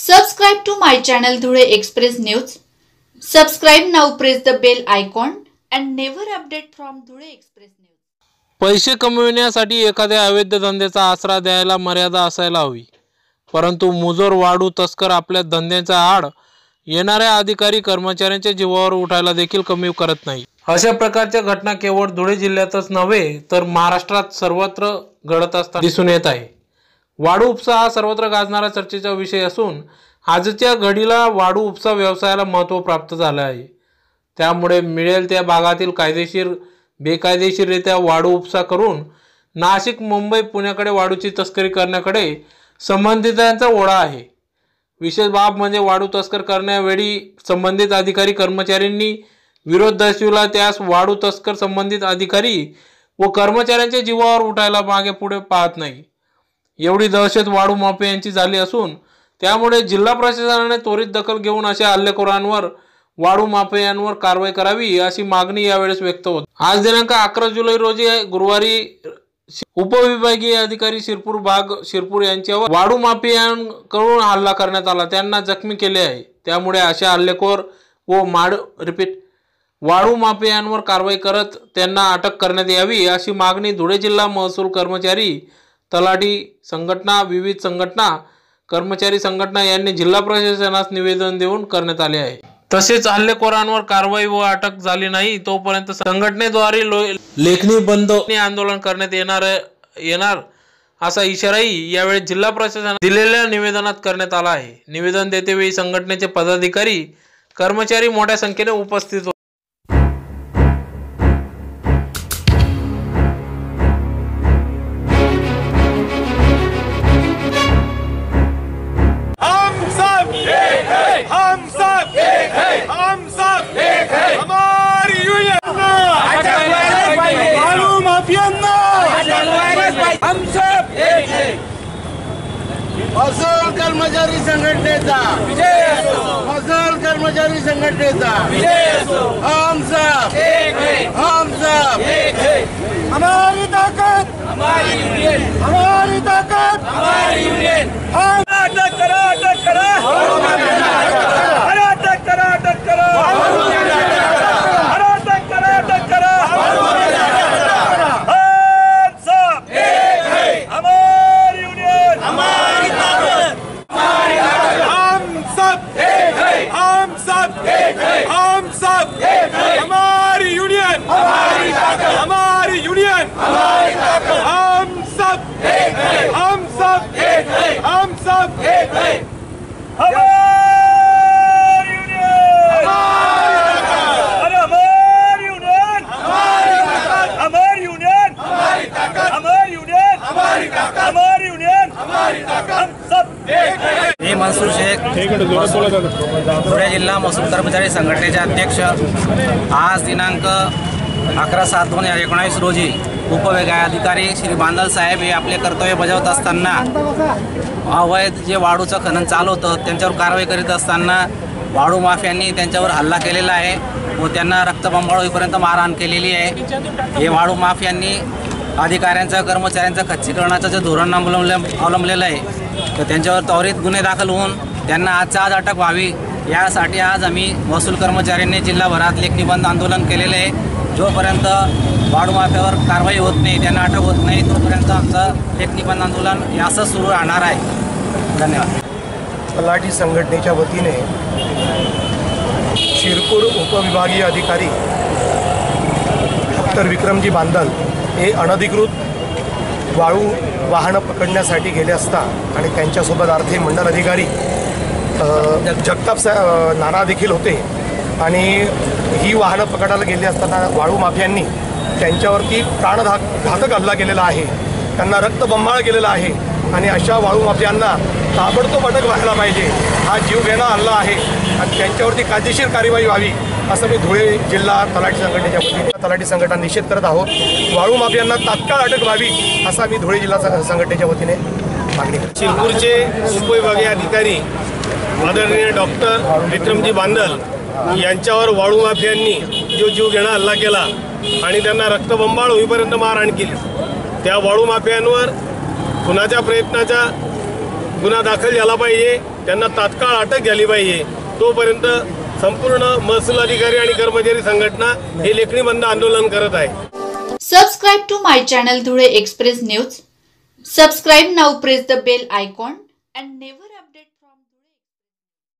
Subscribe to my channel Dhule Express News. Subscribe now, press the bell icon and never update from Dhule Express News. पैसे कमविण्यासाठी एखाद्या अवैध धंद्याचा आसरा द्यायला मर्यादा असायला हवी, परंतु मुजोर वाढू तस्कर आपल्या धंद्याचा आड येणाऱ्या अधिकारी कर्मचाऱ्यांच्या जीवावर उठायला देखील कमी करत नाही। अशा प्रकारच्या घटना केवळ धुळे जिल्ह्यातच नव्हे तर महाराष्ट्रात सर्वत्र घडत असताना दिसून येत आहे। वाढू उपसा हा सर्वत्र गाजणारा चर्चेचा विषय असून आजच्या घडीला वाढू उपसा व्यवसायाला महत्त्व प्राप्त झाले आहे। त्यामुळे मिळेल त्या भागातील कायदेशीर बेकायदेशीररित्या वाढू उपसा करून नाशिक, मुंबई, पुण्याकडे वाढूची तस्करी करण्याकडे संबंधितांचा ओढा आहे। विशेष बाब म्हणजे वाढू तस्कर करण्यावेळी संबंधित अधिकारी कर्मचाऱ्यांनी विरोध दर्शविला त्यास वाढू तस्कर संबंधित अधिकारी व कर्मचाऱ्यांच्या जीवावर उठायला मागे पुढे पाहत नाही। एवढी दहशत वाढू माफियांची झाली असून त्यामुळे जिल्हा प्रशासनाने त्वरित दखल घेऊन अशा हल्लेखोरांवर वाढू माफियांवर कारवाई करावी अशी मागणी यावेळेस व्यक्त होत। आज दिनांक 11 जुलै रोजी गुरुवारी उपविभागीय अधिकारी शिरपूर यांच्यावर वाढू माफियांकडून हल्ला करण्यात आला, त्यांना जखमी केले आहे। त्यामुळे अशा हल्लेखोर व वाढू माफियांवर कारवाई करत त्यांना अटक करण्यात यावी अशी मागणी धुळे जिल्हा महसूल कर्मचारी तलाठी संघटना, विविध संघटना, कर्मचारी संघटना यांनी जिल्हा प्रशासनास निवेदन देऊन करण्यात आले आहे। तसेच हल्लेखोरांवर कारवाई व अटक झाली नाही तोपर्यंत संघटनेद्वारे लेखणी बंद आंदोलन करण्यात येणार असा इशाराही यावेळी जिल्हा प्रशासनाने दिलेल्या निवेदनात करण्यात आला आहे। निवेदन देतेवेळी संघटनेचे पदाधिकारी, कर्मचारी मोठ्या संख्येने उपस्थित होते। महसूल कर्मचारी संघटनेचा विजय असो, महसूल कर्मचारी संघटनेचा विजय असो। हम सब एक है, हमारी ताकत हमारी यूनियन, हमारी ताकत हमारी यूनियन। हम अटक करो, अटक करो, अरे अटक करो, अटक करो, अरे अटक करो, अटक करो। हम सब एक है, हमारी यूनियन, हमारी ताकत हमारी ताकत। हम सब एक है, हम सब एक है, हम सब एक है, हमारी यूनियन, हमारी ताकत हमारी यूनियन, हमारी ताकत। हम सब एक है, हम सब एक है, हम सब एक है, हमारी यूनियन, हमारी ताकत। अरे हमारी यूनियन, हमारी ताकत, हमारी यूनियन, हमारी ताकत, हमारी यूनियन, हमारी ताकत, हमारी यूनियन, हमारी ताकत। हम सब एक है। मी मनसूर शेख, धुळे जिल्हा महसूल कर्मचारी संघटनेचे अध्यक्ष। आज दिनांक 11/7/2019 रोजी उपविभागीय अधिकारी श्री बांदल साहेब हे आपले कर्तव्य बजावत असताना अवैध जे वाढूचं खनन चालू होतं त्यांच्यावर कारवाई करीत असताना वाढू माफियांनी त्यांच्यावर हल्ला केलेला आहे व त्यांना रक्तबंबाळ होईपर्यंत मारहाण केलेली आहे। हे वाढू माफियांनी अधिकाऱ्यांचं, कर्मचाऱ्यांचं खच्चीकरणाचं जे धोरण अवलंबलेलं आहे तर त्यांच्यावर त्वरित गुन्हे दाखल होऊन त्यांना आजच्या आज अटक व्हावी यासाठी आज आम्ही महसूल कर्मचाऱ्यांनी जिल्हाभरात लेखणीबंद आंदोलन केलेले आहे। जोपर्यंत वाढू माफियावर कारवाई होत नाही, त्यांना अटक होत नाही तोपर्यंत आमचं लेखणीबंद आंदोलन हे असंच सुरू राहणार आहे। धन्यवाद। तलाठी संघटनेच्या वतीने शिरपूर उपविभागीय अधिकारी डॉक्टर विक्रमजी बांदल हे अनधिकृत वाळू वाहनं पकडण्यासाठी गेले असता आणि त्यांच्यासोबत आर्थिक मंडल अधिकारी जगताप नाना देखील होते आणि ही वाहनं पकडायला गेली असताना वाळू माफियांनी त्यांच्यावरती प्राणघातक हल्ला केलेला आहे, त्यांना रक्तबंबाळ केलेला आहे आणि अशा वाळू माफियांना ताबडतोब अटक व्हायला पाहिजे। हा जीवघेणा हल्ला आहे आणि त्यांच्यावरती कायदेशीर कार्यवाही व्हावी असं मी धुळे जिल्हा तलाठी संघटनेच्या वतीने तलाठी संघटना निषेध करत आहोत। वाळू माफियांना तात्काळ अटक व्हावी असा मी धुळे जिल्हा संघटनेच्या वतीने मागणी करतो। शिरपूरचे उपविभागीय अधिकारी आदरणीय डॉक्टर विक्रमजी बांदल यांच्यावर वाळू माफियांनी जो जीवघेणा हल्ला केला आणि त्यांना रक्तबंबाळ होईपर्यंत मारहाण केली, त्या वाळू माफियांवर खुनाच्या प्रयत्नाचा गुन्हा दाखल झाला पाहिजे, त्यांना तात्काळ अटक झाली पाहिजे। तोपर्यंत संपूर्ण महसूल अधिकारी आणि कर्मचारी संघटना हे लेखणी बंद आंदोलन करत आहे। Subscribe to my channel Dhude Express News. Subscribe now, press the bell icon and never